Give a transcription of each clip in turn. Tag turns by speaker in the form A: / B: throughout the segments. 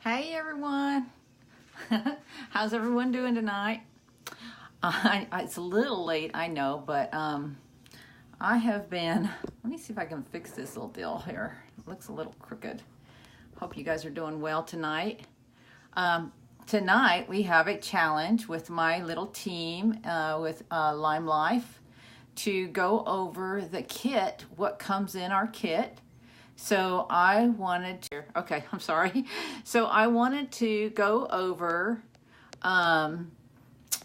A: Hey everyone, how's everyone doing tonight? It's a little late, I know, but I have been, let me see if I can fix this little deal here. It looks a little crooked. Hope you guys are doing well tonight. Tonight we have a challenge with my little team with LimeLife to go over the kit, what comes in our kit. So I wanted to, okay, I'm sorry. So I wanted to go over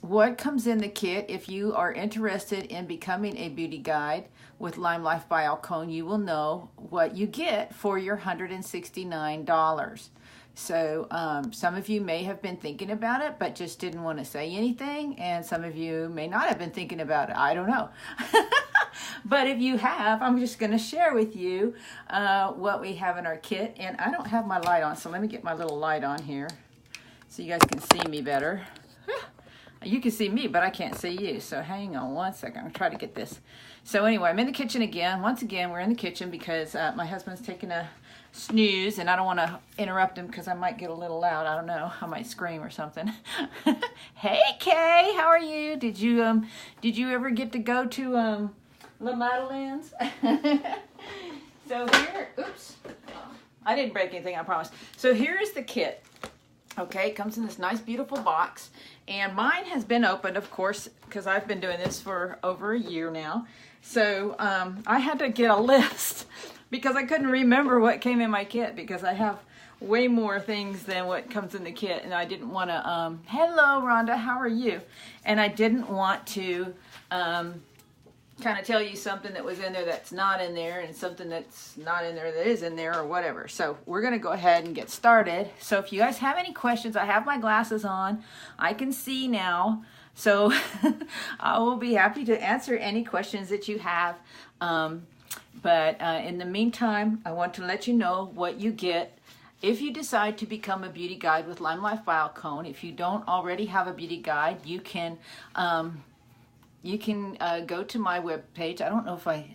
A: what comes in the kit. If you are interested in becoming a beauty guide with LimeLife by Alcone, you will know what you get for your $169. So some of you may have been thinking about it, but just didn't want to say anything. And some of you may not have been thinking about it. I don't know. But if you have, I'm just going to share with you what we have in our kit. And I don't have my light on, so let me get my little light on here so you guys can see me better. You can see me, but I can't see you. So hang on one second. I'm going to try to get this. So anyway, I'm in the kitchen again. Once again, we're in the kitchen because my husband's taking a snooze, and I don't want to interrupt him because I might get a little loud. I don't know. I might scream or something. Hey, Kay, how are you? Did you ever get to go to La Madeleine's? So here, oops, I didn't break anything, I promise. So here's the kit. Okay, it comes in this nice, beautiful box, and mine has been opened, of course, because I've been doing this for over a year now. So I had to get a list because I couldn't remember what came in my kit because I have way more things than what comes in the kit, and I didn't want to, hello, Rhonda, how are you? And I didn't want to kind of tell you something that was in there that's not in there and something that's not in there that is in there or whatever. So we're going to go ahead and get started. So if you guys have any questions, I have my glasses on. I can see now. So I will be happy to answer any questions that you have. But in the meantime, I want to let you know what you get if you decide to become a beauty guide with LimeLife by Alcone. If you don't already have a beauty guide, you can go to my webpage. I don't know if I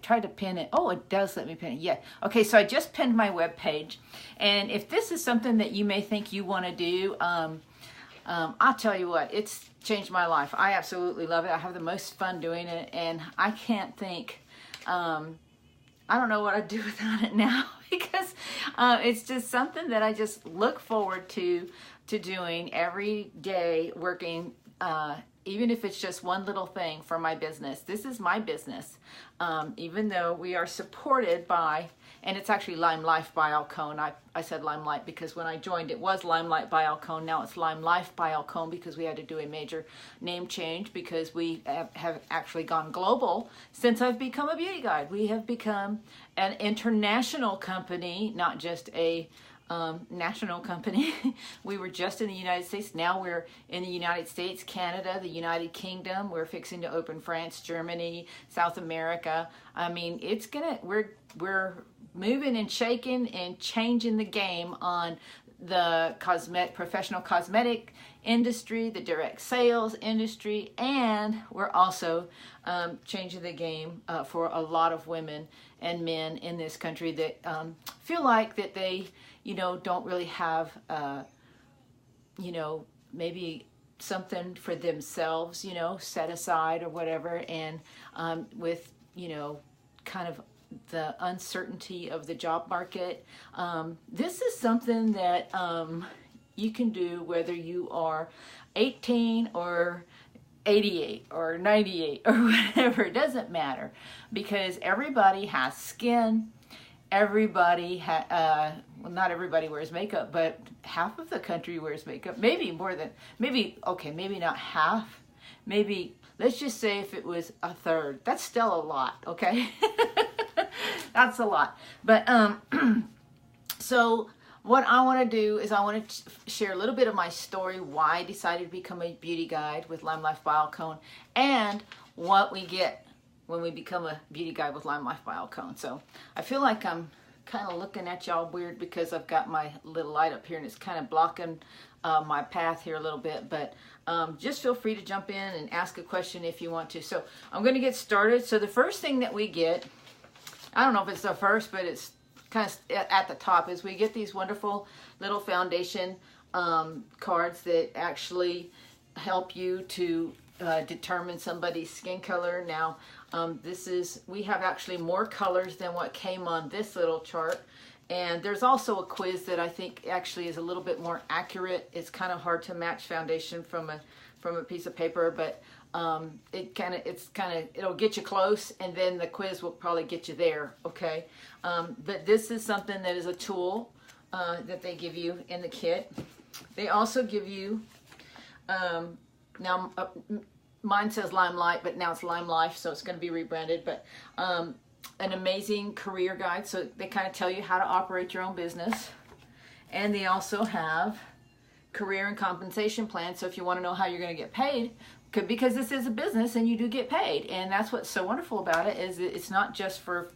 A: tried to pin it. Oh, it does let me pin it. Yeah. Okay, so I just pinned my webpage. And if this is something that you may think you want to do, I'll tell you what, it's changed my life. I absolutely love it. I have the most fun doing it. And I can't think, I don't know what I'd do without it now because it's just something that I just look forward to doing every day, working even if it's just one little thing for my business. This is my business, even though we are supported by, and it's actually LimeLife by Alcone. I said LimeLife because when I joined it was LimeLife by Alcone. Now it's LimeLife by Alcone because we had to do a major name change because we have actually gone global since I've become a beauty guide. We have become an international company, not just a national company. We were just in the United States. Now we're in the United States, Canada, the United Kingdom. We're fixing to open France, Germany, South America. I mean, it's gonna, we're moving and shaking and changing the game on the professional cosmetic industry, the direct sales industry, and we're also changing the game for a lot of women and men in this country that feel like that they don't really have, maybe something for themselves, set aside or whatever. And with, kind of the uncertainty of the job market, this is something that you can do whether you are 18 or 88 or 98 or whatever. It doesn't matter because everybody has skin. Everybody, well, not everybody wears makeup, but half of the country wears makeup. Maybe more than, maybe not half. Maybe, let's just say if it was a third. That's still a lot, okay? That's a lot. But, so what I want to do is I want to share a little bit of my story, why I decided to become a beauty guide with LimeLife by Alcone, and what we get when we become a beauty guide with LimeLife by Alcone. So I feel like I'm kind of looking at y'all weird because I've got my little light up here and it's kind of blocking my path here a little bit, but just feel free to jump in and ask a question if you want to. So I'm going to get started. So the first thing that we get, I don't know if it's the first, but it's kind of at the top is we get these wonderful little foundation cards that actually help you to determine somebody's skin color. Now, we have actually more colors than what came on this little chart. And there's also a quiz that I think actually is a little bit more accurate. It's kind of hard to match foundation from a piece of paper, but it'll get you close, and then the quiz will probably get you there. Okay, but this is something that is a tool that they give you in the kit. They also give you now. Mine says LimeLife, but now it's LimeLife, so it's going to be rebranded. But an amazing career guide, so they kind of tell you how to operate your own business. And they also have career and compensation plans, so if you want to know how you're going to get paid, because this is a business and you do get paid. And that's what's so wonderful about it, is it's not just for,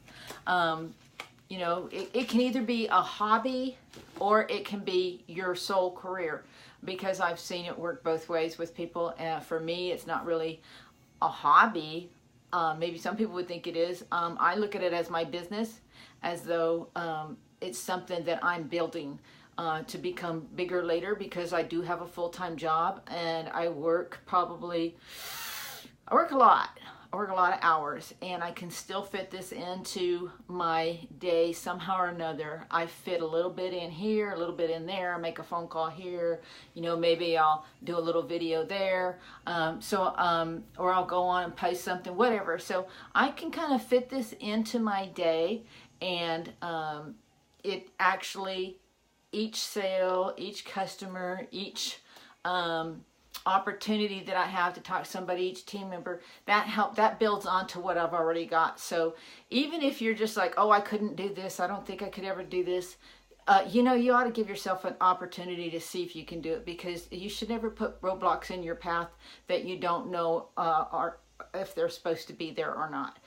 A: you know, it can either be a hobby or it can be your sole career, because I've seen it work both ways with people. For me, it's not really a hobby. Maybe some people would think it is. I look at it as my business, as though it's something that I'm building to become bigger later, because I do have a full-time job and I work a lot. I work a lot of hours, and I can still fit this into my day somehow or another. I fit a little bit in here, a little bit in there, I make a phone call here, you know, maybe I'll do a little video there, or I'll go on and post something, whatever. So I can kind of fit this into my day, and it actually, each sale, each customer, each opportunity that I have to talk to somebody, each team member, that builds onto what I've already got. So even if you're just like, oh, I couldn't do this, I don't think I could ever do this, you know, you ought to give yourself an opportunity to see if you can do it, because you should never put roadblocks in your path that you don't know are if they're supposed to be there or not.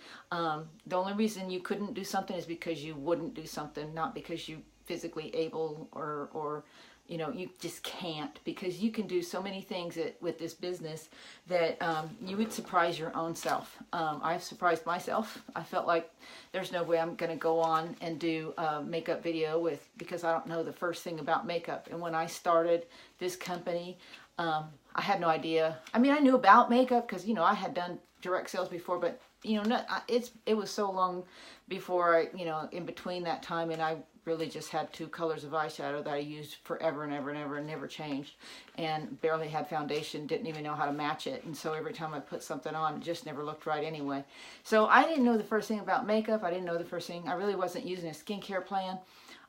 A: The only reason you couldn't do something is because you wouldn't do something, not because you physically able or you know, you just can't, because you can do so many things with this business that you would surprise your own self. I've surprised myself. I felt like there's no way I'm going to go on and do a makeup video because I don't know the first thing about makeup. And when I started this company, I had no idea. I mean, I knew about makeup because, you know, I had done direct sales before, but, you know, it was so long before you know, in between that time, and I really just had 2 colors of eyeshadow that I used forever and ever and ever and never changed, and barely had foundation, didn't even know how to match it, and so every time I put something on, it just never looked right anyway. So I didn't know the first thing about makeup. I didn't know the first thing. I really wasn't using a skincare plan,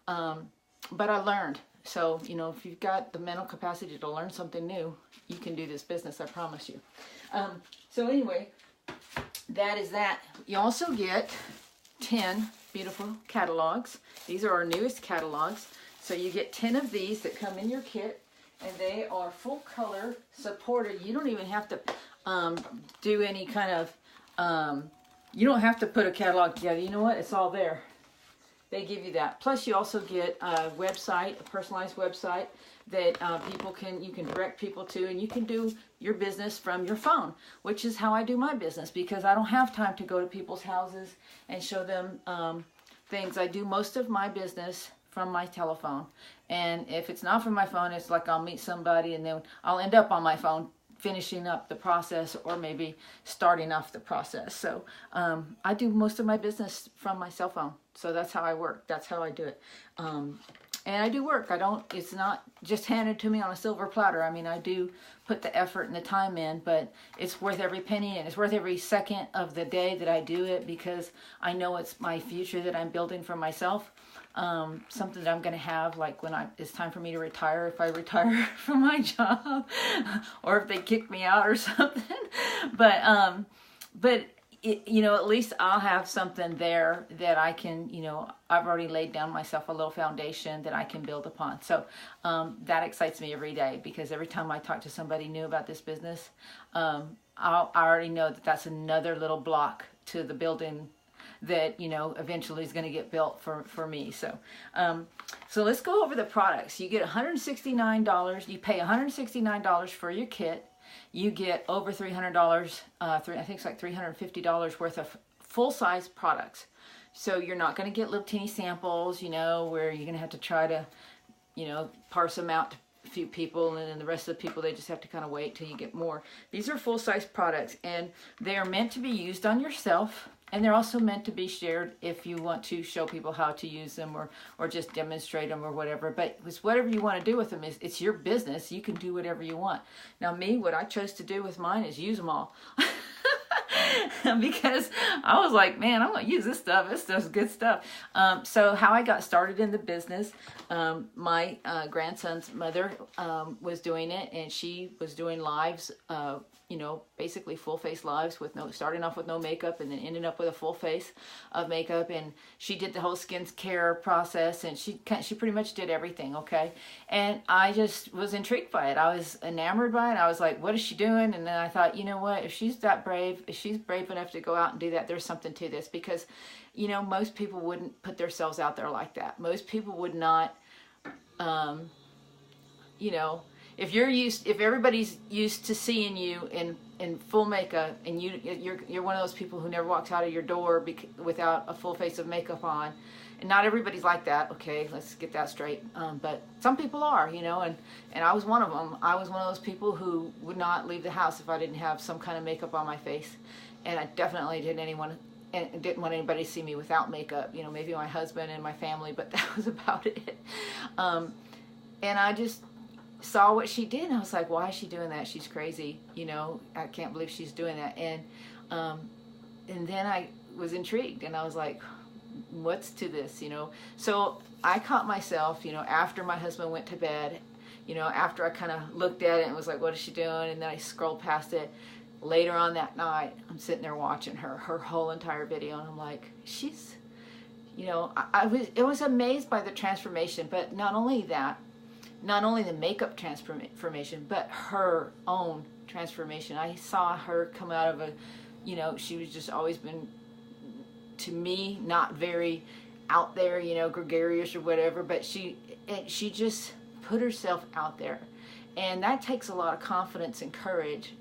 A: but I learned. So, you know, if you've got the mental capacity to learn something new, you can do this business, I promise you. So anyway, that is that. You also get 10 beautiful catalogs. These are our newest catalogs. So you get 10 of these that come in your kit, and they are full color supported. You don't even have to do any kind of, you don't have to put a catalog together. You know what? It's all there. They give you that. Plus you also get a website, a personalized website that you can direct people to, and you can do your business from your phone, which is how I do my business, because I don't have time to go to people's houses and show them things. I do most of my business from my telephone, and if it's not from my phone, it's like I'll meet somebody and then I'll end up on my phone finishing up the process, or maybe starting off the process. So I do most of my business from my cell phone. So that's how I work. That's how I do it. And I do work. It's not just handed to me on a silver platter. I mean, I do put the effort and the time in, but it's worth every penny, and it's worth every second of the day that I do it, because I know it's my future that I'm building for myself. Something that I'm going to have, like when it's time for me to retire, if I retire from my job, or if they kick me out or something. But you know, at least I'll have something there that I can, you know, I've already laid down myself a little foundation that I can build upon. So that excites me every day, because every time I talk to somebody new about this business, I already know that that's another little block to the building that, you know, eventually is going to get built for me. So so let's go over the products. You get $169. You pay $169 for your kit. You get over $300, I think it's like $350 worth of full-size products. So you're not going to get little teeny samples, where you're going to have to try to, parse them out to a few people, and then the rest of the people, they just have to kind of wait till you get more. These are full-size products, and they are meant to be used on yourself, and they're also meant to be shared if you want to show people how to use them, or just demonstrate them or whatever. But it's whatever you want to do with them. It's your business. You can do whatever you want. Now me, what I chose to do with mine is use them all. Because I was like, man, I'm going to use this stuff. This stuff's good stuff. So how I got started in the business, my grandson's mother was doing it, and she was doing lives, basically full face lives with starting off with no makeup and then ending up with a full face of makeup. And she did the whole skin care process, and she pretty much did everything. Okay. And I just was intrigued by it. I was enamored by it. I was like, what is she doing? And then I thought, you know what, if she's that brave, if she's brave enough to go out and do that, there's something to this. Because, most people wouldn't put themselves out there like that. Most people would not, if everybody's used to seeing you in full makeup, and you're one of those people who never walks out of your door without a full face of makeup on, and not everybody's like that. Okay, let's get that straight. But some people are, and I was one of them. I was one of those people who would not leave the house if I didn't have some kind of makeup on my face, and I definitely didn't want anybody to see me without makeup. Maybe my husband and my family, but that was about it. And I just saw what she did, and I was like, why is she doing that? She's crazy. I can't believe she's doing that. And then I was intrigued, and I was like, what's to this? So I caught myself, after my husband went to bed, after I kind of looked at it and was like, what is she doing? And then I scrolled past it. Later on that night, I'm sitting there watching her whole entire video, and I'm like, she's, I was amazed by the transformation. But not only that, not only the makeup transformation, but her own transformation. I saw her come out of she was just always been, to me, not very out there, gregarious or whatever, but she just put herself out there. And that takes a lot of confidence and courage.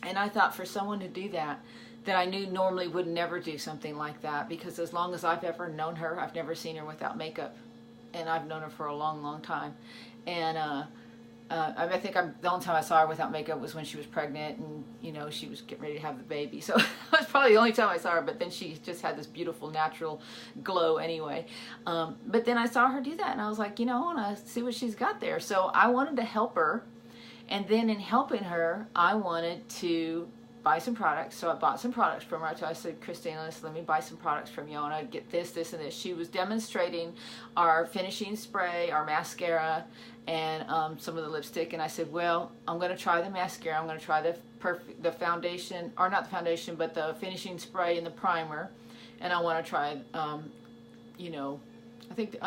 A: And I thought, for someone to do that I knew normally would never do something like that, because as long as I've ever known her, I've never seen her without makeup. And I've known her for a long, long time. And I think the only time I saw her without makeup was when she was pregnant, and she was getting ready to have the baby. So that was probably the only time I saw her. But then she just had this beautiful natural glow anyway. But then I saw her do that, and I was like, I want to see what she's got there. So I wanted to help her, and then in helping her, I wanted to buy some products. So I bought some products from her. So I said, Christina, let me buy some products from you. I want to get this, this, and this. She was demonstrating our finishing spray, our mascara, and some of the lipstick. And I said, well, I'm going to try the mascara. I'm going to try the foundation, or not the foundation, but the finishing spray and the primer. And I want to try, I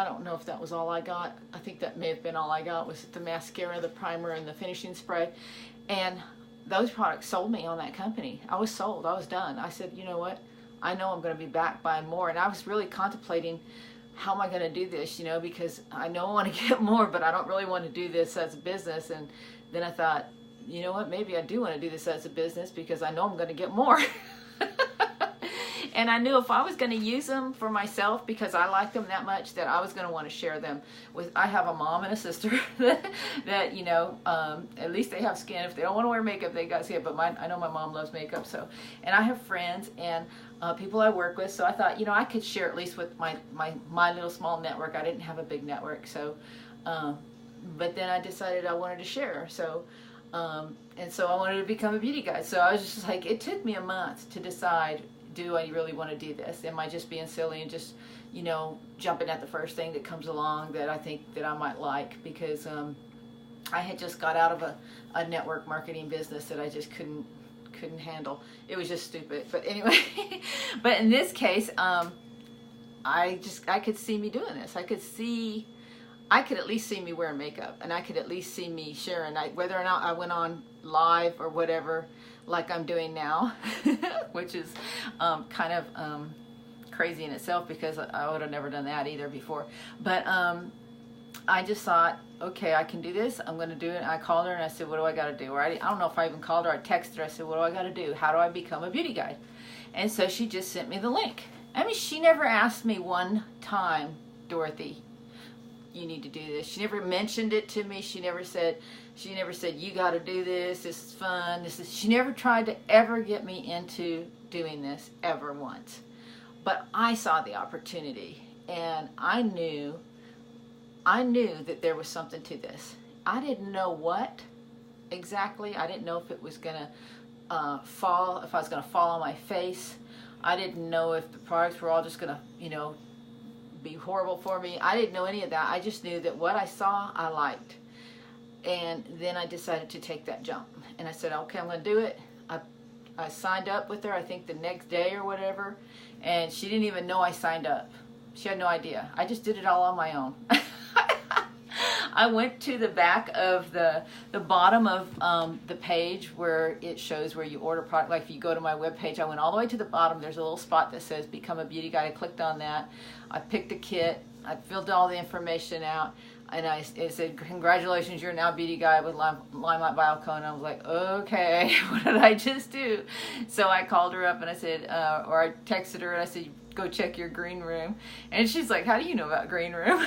A: don't know if that was all I got. I think that may have been all I got, was the mascara, the primer, and the finishing spray. And those products sold me on that company. I was sold. I was done. I said, you know what? I know I'm going to be back buying more. And I was really contemplating, how am I going to do this? Because I know I want to get more, but I don't really want to do this as a business. And then I thought, you know what? Maybe I do want to do this as a business, because I know I'm going to get more. And I knew if I was going to use them for myself, because I like them that much, that I was going to want to share them with. I have a mom and a sister that at least they have skin. If they don't want to wear makeup, they got skin. But I know my mom loves makeup. So, and I have friends and people I work with. So I thought, I could share at least with my little small network. I didn't have a big network. So, but then I decided I wanted to share. So, and so I wanted to become a beauty guide. So I was just like, it took me a month to decide, do I really want to do this? Am I just being silly and just, jumping at the first thing that comes along that I think that I might like? Because I had just got out of a network marketing business that I just couldn't handle. It was just stupid. But anyway, but in this case, I could see me doing this. I could at least see me wearing makeup, and I could at least see me sharing, whether or not I went on live or whatever, like I'm doing now, which is kind of crazy in itself, because I would have never done that either before. But I just thought, okay, I can do this. I'm going to do it. I called her and I said, what do I got to do? Or I don't know if I even called her. I texted her. I said, what do I got to do? How do I become a beauty guide? And so she just sent me the link. I mean, she never asked me one time, Dorothy, you need to do this. She never mentioned it to me. She never said, you got to do this. This is fun. She never tried to ever get me into doing this ever once. But I saw the opportunity, and I knew that there was something to this. I didn't know what exactly. I didn't know if it was going to if I was going to fall on my face. I didn't know if the products were all just going to, be horrible for me. I didn't know any of that. I just knew that what I saw, I liked. And then I decided to take that jump. And I said, okay, I'm going to do it. I signed up with her, I think the next day or whatever. And she didn't even know I signed up. She had no idea. I just did it all on my own. I went to the back of the bottom of the page where it shows where you order product. Like if you go to my webpage, I went all the way to the bottom. There's a little spot that says Become a Beauty Guide. I clicked on that. I picked a kit. I filled all the information out. And it said, congratulations, you're now Beauty Guide with LimeLife by Alcone. I was like, okay, what did I just do? So I called her up and I said, or I texted her and I said, go check your green room. And she's like, how do you know about green room?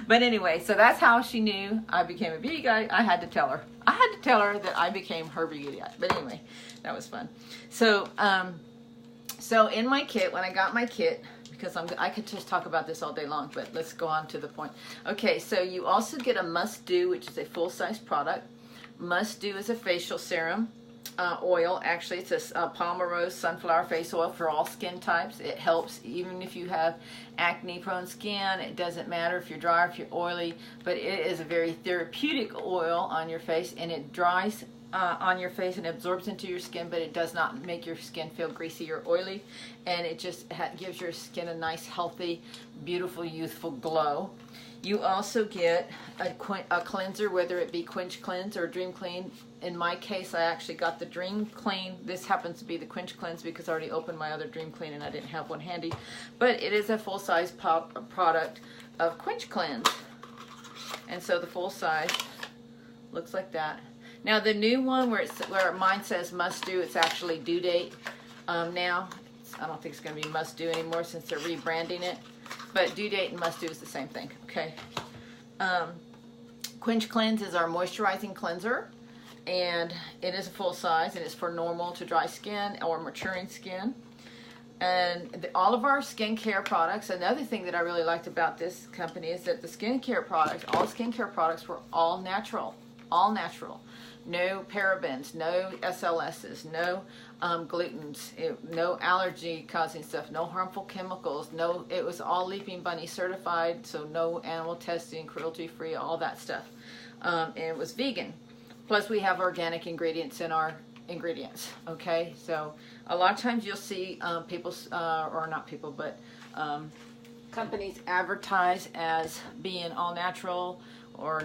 A: But anyway, so that's how she knew I became a beauty guide. I had to tell her. I had to tell her that I became her beauty guide. But anyway, that was fun. So, so in my kit, when I got my kit, because I could just talk about this all day long, but let's go on to the point. Okay, so you also get a Must Do, which is a full-size product. Must Do is a facial serum. Oil, actually it's a Palmerose sunflower face oil for all skin types. It helps even if you have acne prone skin. It doesn't matter if you're dry or if you're oily, but it is a very therapeutic oil on your face, and it dries on your face and absorbs into your skin, but it does not make your skin feel greasy or oily, and it just gives your skin a nice, healthy, beautiful, youthful glow. You also get a cleanser, whether it be Quench Cleanse or Dream Clean. In my case, I actually got the Dream Clean. This happens to be the Quench Cleanse because I already opened my other Dream Clean and I didn't have one handy. But it is a full-size product of Quench Cleanse. And so the full size looks like that. Now the new one where mine says Must Do, it's actually Due Date now. I don't think it's going to be Must Do anymore since they're rebranding it. But Due Date and Must Do is the same thing, okay? Quench Cleanse is our moisturizing cleanser, and it is a full size, and it's for normal to dry skin or maturing skin. And all of our skincare products, another thing that I really liked about this company is that the skincare products, all skincare products were all natural, No parabens, no SLSs, no glutens, no allergy causing stuff, no harmful chemicals, it was all Leaping Bunny certified, so no animal testing, cruelty free, all that stuff. And it was vegan. Plus we have organic ingredients in our ingredients, okay? So a lot of times you'll see companies advertise as being all natural or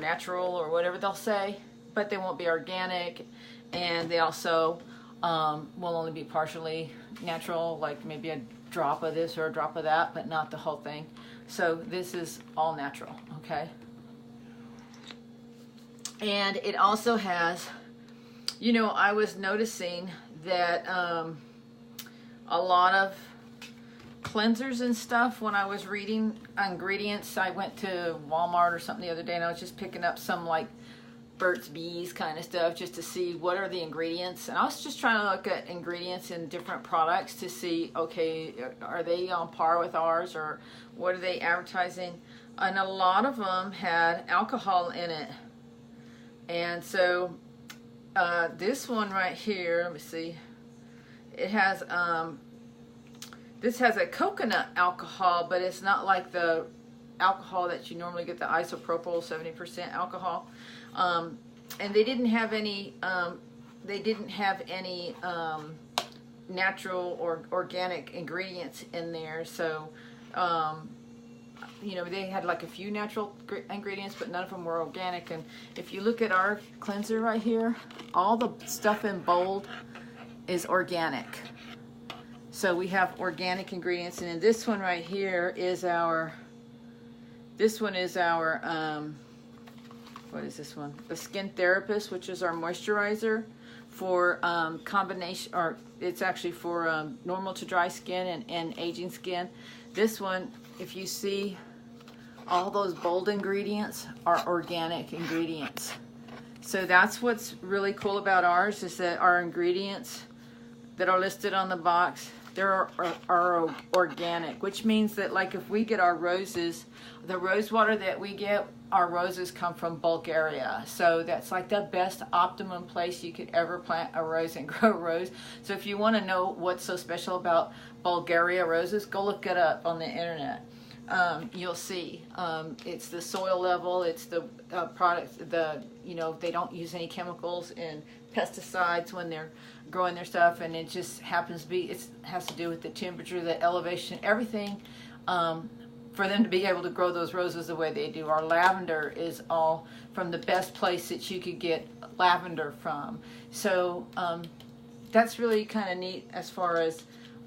A: whatever they'll say, but they won't be organic, and they also will only be partially natural, like maybe a drop of this or a drop of that, but not the whole thing. So this is all natural, okay? And it also has, I was noticing that a lot of cleansers and stuff, when I was reading ingredients, I went to Walmart or something the other day, and I was just picking up some like Burt's Bees kind of stuff just to see what are the ingredients. And I was just trying to look at ingredients in different products to see, okay, are they on par with ours, or what are they advertising? And a lot of them had alcohol in it. And so this one right here, let me see, it has this has a coconut alcohol, but it's not like the alcohol that you normally get, the isopropyl 70% alcohol. And they didn't have any natural or organic ingredients in there. So, they had like a few natural ingredients, but none of them were organic. And if you look at our cleanser right here, all the stuff in bold is organic. So we have organic ingredients. And then this one right here is our, what is this one? The Skin Therapist, which is our moisturizer for combination, or it's actually for normal to dry skin and aging skin. This one, if you see, all those bold ingredients are organic ingredients. So that's what's really cool about ours, is that our ingredients that are listed on the box, are organic, which means that, like, if we get our roses, the rose water that we get, our roses come from Bulgaria. So that's like the best optimum place you could ever plant a rose and grow a rose. So if you want to know what's so special about Bulgaria roses, go look it up on the internet. You'll see. It's the soil level, it's the products, they don't use any chemicals and pesticides when they're growing their stuff, and it just happens to be, it has to do with the temperature, the elevation, everything, for them to be able to grow those roses the way they do. Our lavender is all from the best place that you could get lavender from. So that's really kind of neat as far as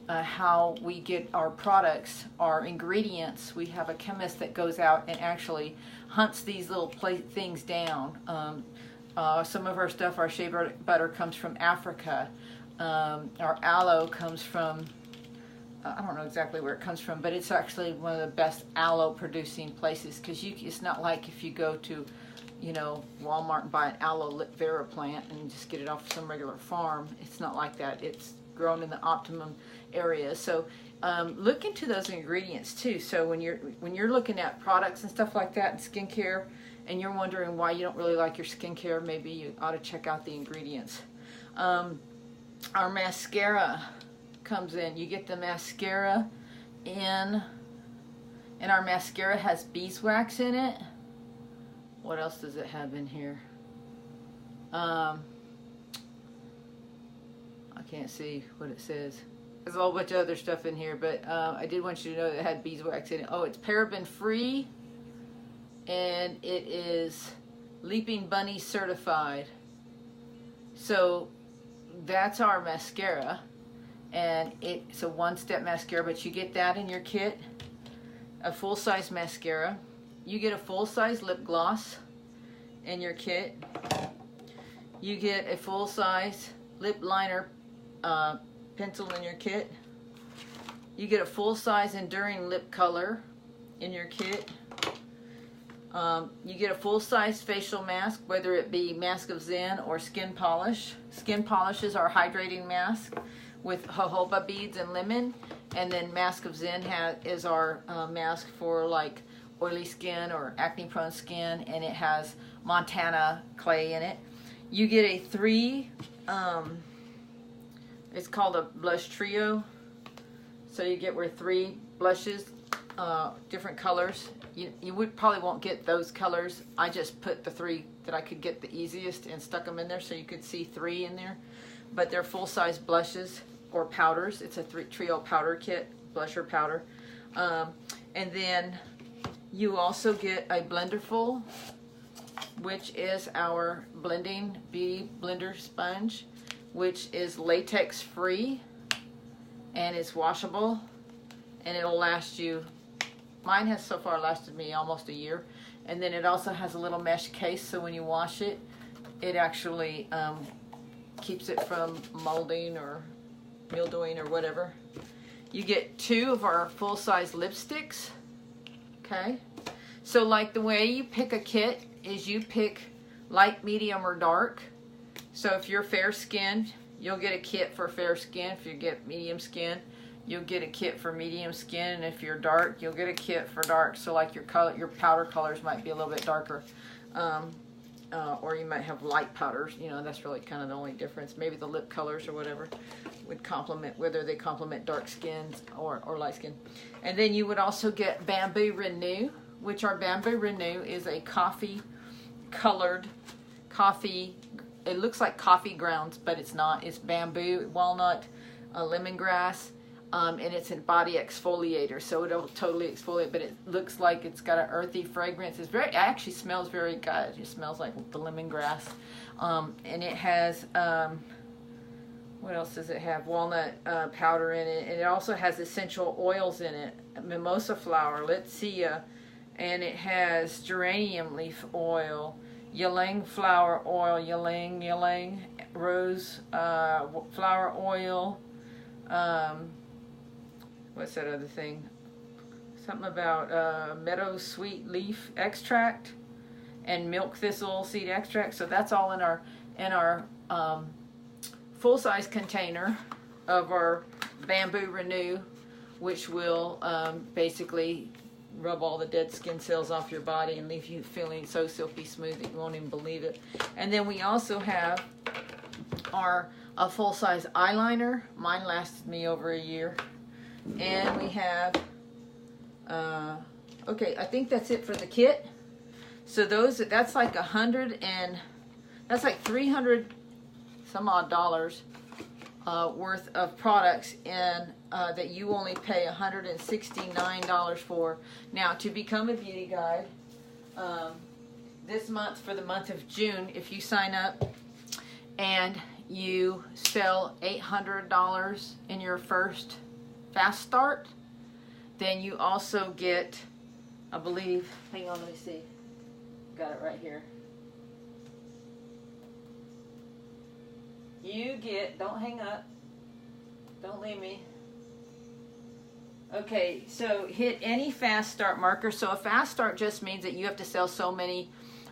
A: how we get our products, our ingredients. We have a chemist that goes out and actually hunts these little things down. Some of our stuff, our shea butter comes from Africa. Our aloe comes from, I don't know exactly where it comes from, but it's actually one of the best aloe producing places, because it's not like if you go to, Walmart and buy an aloe vera plant and just get it off some regular farm. It's not like that. It's grown in the optimum area. So look into those ingredients too. So when you're looking at products and stuff like that and skincare, and you're wondering why you don't really like your skincare, maybe you ought to check out the ingredients. Our mascara comes in. You get the mascara in, and our mascara has beeswax in it. What else does it have in here? I can't see what it says. There's a whole bunch of other stuff in here, but I did want you to know that it had beeswax in it. Oh, it's paraben free, and it is Leaping Bunny certified. So that's our mascara, and it's a one-step mascara, but you get that in your kit, a full-size mascara. You get a full-size lip gloss in your kit. You get a full-size lip liner pencil in your kit. You get a full-size enduring lip color in your kit. You get a full-size facial mask, whether it be Mask of Zen or Skin Polish. Skin Polish is our hydrating mask with jojoba beads and lemon, and then Mask of Zen is our mask for like oily skin or acne-prone skin, and it has Montana clay in it. You get a it's called a blush trio. So you get 3 blushes, different colors. You probably won't get those colors. I just put the 3 that I could get the easiest and stuck them in there so you could see 3 in there. But they're full-size blushes or powders. It's a trio powder kit, blusher powder. And then you also get a blenderful, which is our blending beauty blender sponge, which is latex free, and it's washable, and it'll last you, mine has so far lasted me almost a year. And then it also has a little mesh case, so when you wash it, it actually keeps it from molding or mildewing or whatever. You get 2 of our full-size lipsticks. Okay, so like the way you pick a kit is you pick light, medium, or dark. So if you're fair skinned, you'll get a kit for fair skin. If you get medium skin, you'll get a kit for medium skin, and if you're dark, you'll get a kit for dark. So like your powder colors might be a little bit darker, or you might have light powders. That's really kind of the only difference. Maybe the lip colors or whatever would complement, whether they complement dark skins or light skin. And then you would also get Bamboo Renew, which our Bamboo Renew is a coffee colored coffee. It looks like coffee grounds, but it's not. It's bamboo, walnut, lemongrass, and it's a body exfoliator, so it'll totally exfoliate, but it looks like it's got an earthy fragrance. It actually smells very good. It smells like the lemongrass. And it has, what else does it have? Walnut powder in it, and it also has essential oils in it. Mimosa flower, Litsea, and it has geranium leaf oil. ylang flower oil, ylang rose flower oil. What's that other thing? Something about meadow sweet leaf extract and milk thistle seed extract. So that's all in our full-size container of our Bamboo Renew, which will basically rub all the dead skin cells off your body and leave you feeling so silky smooth that you won't even believe it. And then we also have a full-size eyeliner. Mine lasted me over a year. And we have okay, I think that's it for the kit. So that's like that's like 300 some odd dollars worth of products, and that you only pay $169 for. Now, to become a beauty guide this month, for the month of June, if you sign up and you sell $800 in your first fast start, then you also get, I believe, hang on, let me see, got it right here. You get, don't hang up, don't leave me. Okay, so hit any fast start marker. So a fast start just means that you have to sell so many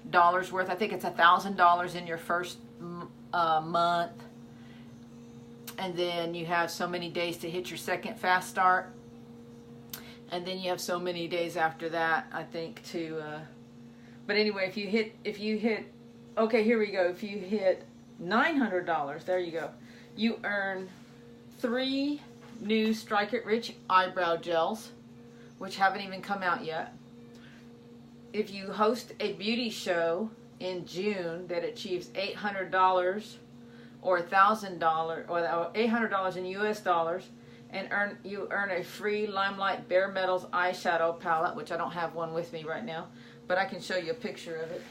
A: dollars worth. I think it's $1,000 in your first month, and then you have so many days to hit your second fast start, and then you have so many days after that, I think, to but anyway, if you hit okay, here we go, if you hit $900, there you go, you earn 3 new Strike It Rich eyebrow gels, which haven't even come out yet. If you host a beauty show in June that achieves $800 or $1,000 or $800 in US dollars, and you earn a free LimeLife Bare Metals eyeshadow palette, which I don't have one with me right now, but I can show you a picture of it.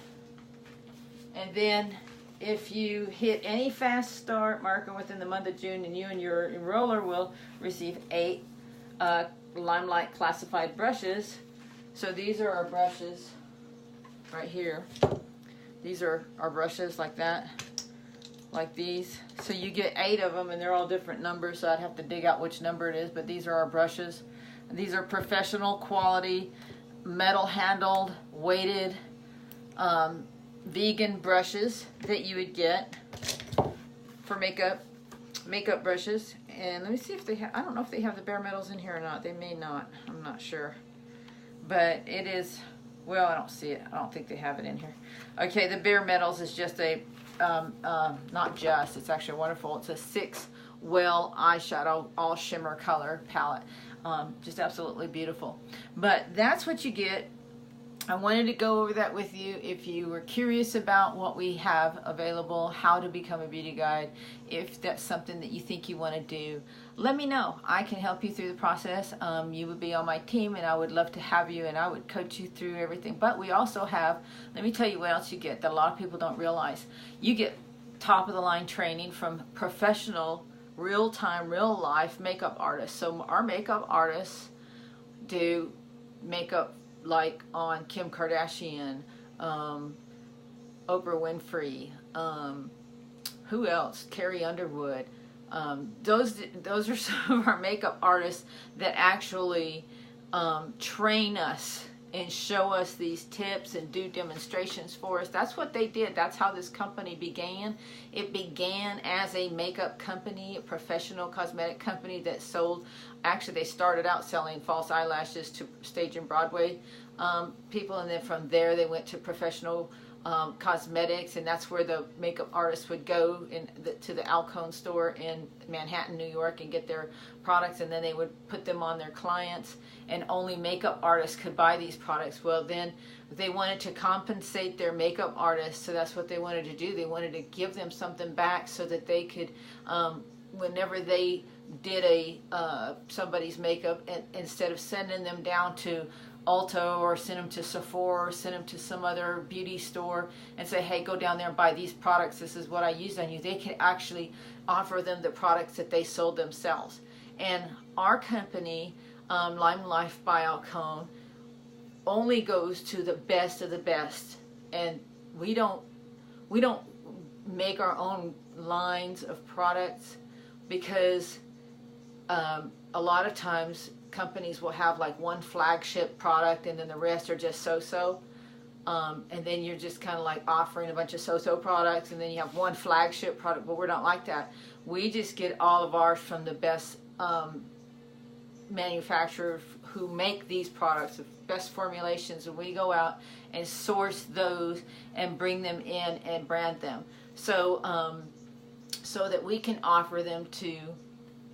A: And then if you hit any fast start marker within the month of June, and you and your enroller will receive 8 LimeLife classified brushes. So these are our brushes right here. These are our brushes like that, like these. So you get 8 of them, and they're all different numbers, so I'd have to dig out which number it is, but these are our brushes. These are professional quality, metal handled, weighted, vegan brushes that you would get for makeup brushes. And let me see if they have, I don't know if they have the bare metals in here or not. They may not, I'm not sure, but it is, well, I don't see it, I don't think they have it in here. Okay, the bare metals is just a not just, it's actually wonderful, it's a 6 well eyeshadow all shimmer color palette, just absolutely beautiful. But that's what you get. I wanted to go over that with you. If you were curious about what we have available, how to become a beauty guide, if that's something that you think you want to do, let me know. I can help you through the process. You would be on my team, and I would love to have you, and I would coach you through everything. But we also have, let me tell you what else you get that a lot of people don't realize. You get top of the line training from professional, real-time, real-life makeup artists. So our makeup artists do makeup like on Kim Kardashian, Oprah Winfrey, who else? Carrie Underwood. Those are some of our makeup artists that actually train us and show us these tips and do demonstrations for us. That's what they did. That's how this company began. It began as a makeup company, a professional cosmetic company that sold, actually they started out selling false eyelashes to stage and Broadway people, and then from there they went to professional cosmetics, and that's where the makeup artists would go to the Alcone store in Manhattan, New York, and get their products, and then they would put them on their clients, and only makeup artists could buy these products. Well, then they wanted to compensate their makeup artists, so that's what they wanted to do. They wanted to give them something back so that they could, whenever they did somebody's makeup, and instead of sending them down to Ulta or send them to Sephora or send them to some other beauty store and say, hey, go down there and buy these products, this is what I used on you, they could actually offer them the products that they sold themselves. And our company, LimeLife by Alcone, only goes to the best of the best, and we don't make our own lines of products because a lot of times companies will have like one flagship product and then the rest are just so-so. And then you're just kind of like offering a bunch of so-so products, and then you have one flagship product. But we're not like that. We just get all of ours from the best manufacturers who make these products, the best formulations, and we go out and source those and bring them in and brand them. So so that we can offer them to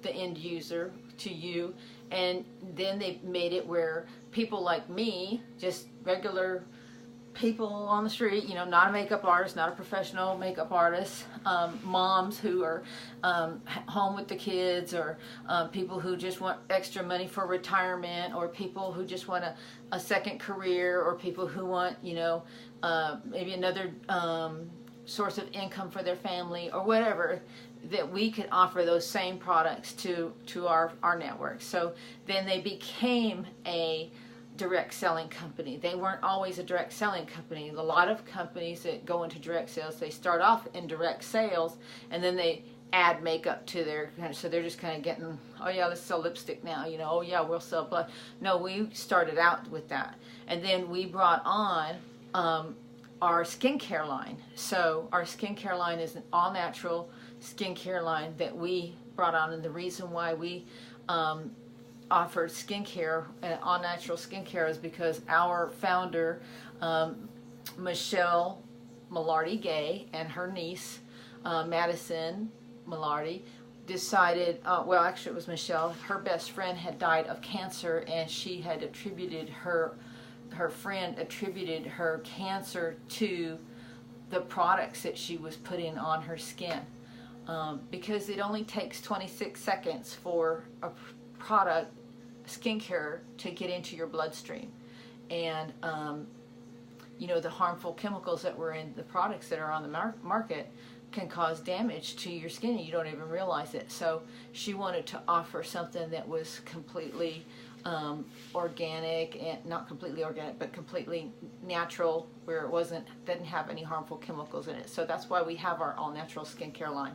A: the end user, to you. And then they made it where people like me, just regular people on the street, you know, not a makeup artist, not a professional makeup artist, moms who are home with the kids, or people who just want extra money for retirement, or people who just want a second career, or people who want, you know, maybe another source of income for their family, or whatever, that we could offer those same products to our network. So then they became a direct selling company. They weren't always a direct selling company. A lot of companies that go into direct sales, they start off in direct sales and then they add makeup to their, so they're just kind of getting, oh yeah, let's sell lipstick now, you know, oh yeah, we'll sell blood. No, we started out with that. And then we brought on our skincare line. So our skincare line is an all-natural skincare line that we brought on, and the reason why we offered skincare and all-natural skincare is because our founder, Michelle Millardy-Gay, and her niece, Madison Millardy, decided, well, actually it was Michelle, her best friend had died of cancer, and she had attributed her friend attributed her cancer to the products that she was putting on her skin, because it only takes 26 seconds for a product, skincare, to get into your bloodstream. And you know, the harmful chemicals that were in the products that are on the market can cause damage to your skin and you don't even realize it. So she wanted to offer something that was completely organic, and not completely organic, but completely natural, where it didn't have any harmful chemicals in it. So that's why we have our all-natural skincare line.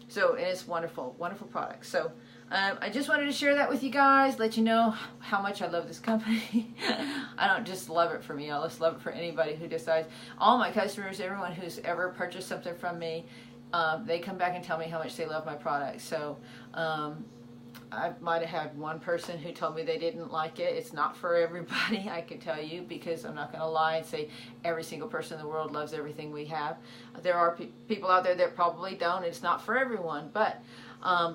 A: So it's wonderful, wonderful product. So I just wanted to share that with you guys, let you know how much I love this company. I don't just love it for me, I just love it for anybody who decides. All my customers, everyone who's ever purchased something from me, they come back and tell me how much they love my product. So I might have had one person who told me they didn't like it. It's not for everybody, I can tell you, because I'm not going to lie and say every single person in the world loves everything we have. There are people out there that probably don't. It's not for everyone, but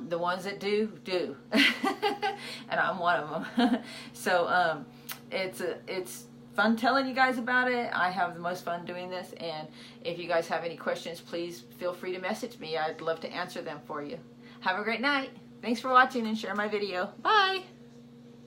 A: the ones that do. And I'm one of them. So it's fun telling you guys about it. I have the most fun doing this, and if you guys have any questions, please feel free to message me. I'd love to answer them for you. Have a great night. Thanks for watching, and share my video. Bye!